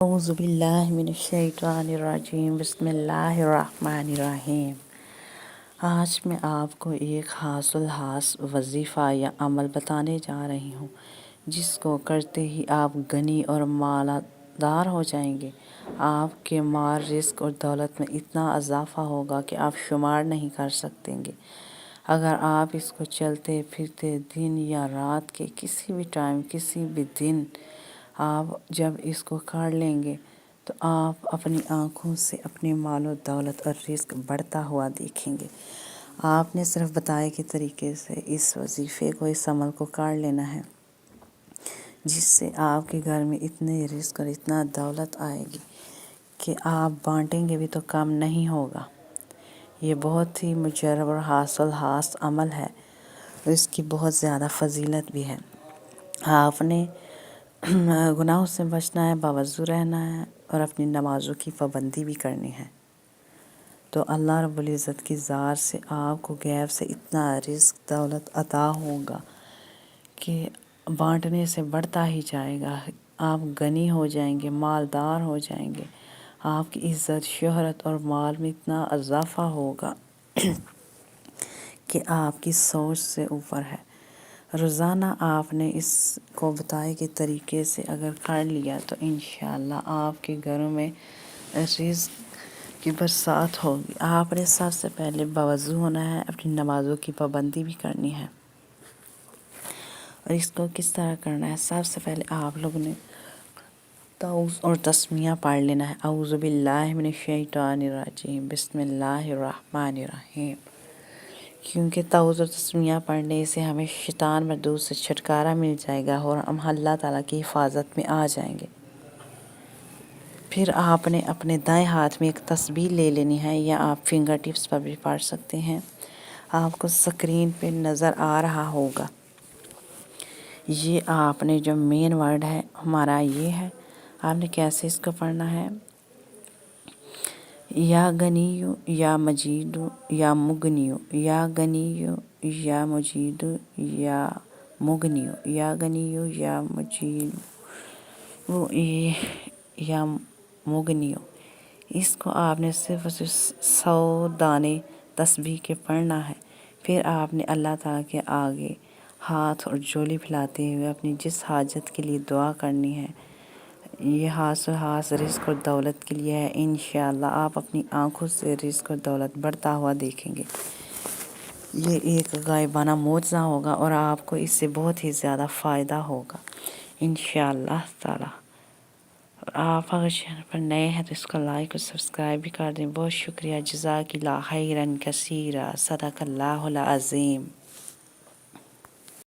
اعوذ باللہ من الشیطان الرجیم بسم اللہ الرحمن الرحیم۔ آج میں آپ کو ایک خاص الخاص وظیفہ یا عمل بتانے جا رہی ہوں جس کو کرتے ہی آپ غنی اور مالدار ہو جائیں گے۔ آپ کے مال، رزق اور دولت میں اتنا اضافہ ہوگا کہ آپ شمار نہیں کر سکیں گے۔ اگر آپ اس کو چلتے پھرتے دن یا رات کے کسی بھی ٹائم، کسی بھی دن آپ جب اس کو کر لیں گے تو آپ اپنی آنکھوں سے اپنے مال و دولت اور رزق بڑھتا ہوا دیکھیں گے۔ آپ نے صرف بتائے کے طریقے سے اس وظیفے کو، اس عمل کو کر لینا ہے، جس سے آپ کے گھر میں اتنے رزق اور اتنا دولت آئے گی کہ آپ بانٹیں گے بھی تو کم نہیں ہوگا۔ یہ بہت ہی مجرب اور حاصل عمل ہے، اس کی بہت زیادہ فضیلت بھی ہے۔ آپ نے گناہوں سے بچنا ہے، باوضو رہنا ہے اور اپنی نمازوں کی پابندی بھی کرنی ہے، تو اللہ رب العزت کی ذات سے آپ کو غیب سے اتنا رزق دولت عطا ہوگا کہ بانٹنے سے بڑھتا ہی جائے گا۔ آپ غنی ہو جائیں گے، مالدار ہو جائیں گے۔ آپ کی عزت، شہرت اور مال میں اتنا اضافہ ہوگا کہ آپ کی سوچ سے اوپر ہے۔ روزانہ آپ نے اس کو بتائے کے طریقے سے اگر کر لیا تو انشاءاللہ آپ کے گھروں میں رزق کی برسات ہوگی۔ آپ نے سب سے پہلے باوضو ہونا ہے، اپنی نمازوں کی پابندی بھی کرنی ہے۔ اور اس کو کس طرح کرنا ہے؟ سب سے پہلے آپ لوگوں نے تعوذ اور تسمیہ پڑھ لینا ہے۔ اعوذ باللہ من الشیطان الرجیم بسم اللہ الرحمن الرحیم۔ کیونکہ تعوذ اور تسمیہ پڑھنے سے ہمیں شیطان مردود سے چھٹکارا مل جائے گا اور ہم اللہ تعالیٰ کی حفاظت میں آ جائیں گے۔ پھر آپ نے اپنے دائیں ہاتھ میں ایک تسبیح لے لینی ہے، یا آپ فنگر ٹپس پر بھی پڑھ سکتے ہیں۔ آپ کو سکرین پہ نظر آ رہا ہوگا۔ یہ آپ نے جو مین ورڈ ہے ہمارا یہ ہے، آپ نے کیسے اس کو پڑھنا ہے؟ یا غنیو یا مجیدو یا مغنیو، یا غنیو یا مجیدو یا مغنیو، یا غنیو یا مجیدو یا مغنیو۔ اس کو آپ نے صرف 100 دانے تسبیح کے پڑھنا ہے۔ پھر آپ نے اللہ تعالیٰ کے آگے ہاتھ اور جولی پھیلاتے ہوئے اپنی جس حاجت کے لیے دعا کرنی ہے، یہ حاصل رزق اور دولت کے لیے ہے۔ انشاءاللہ آپ اپنی آنکھوں سے رزق اور دولت بڑھتا ہوا دیکھیں گے۔ یہ ایک غائبانہ معجزہ ہوگا اور آپ کو اس سے بہت ہی زیادہ فائدہ ہوگا انشاءاللہ تعالی۔ اور آپ اگر چینل پر نئے ہیں تو اس کو لائک اور سبسکرائب بھی کر دیں۔ بہت شکریہ۔ جزاک اللہ خیرا کثیرا، صدق اللہ العظیم۔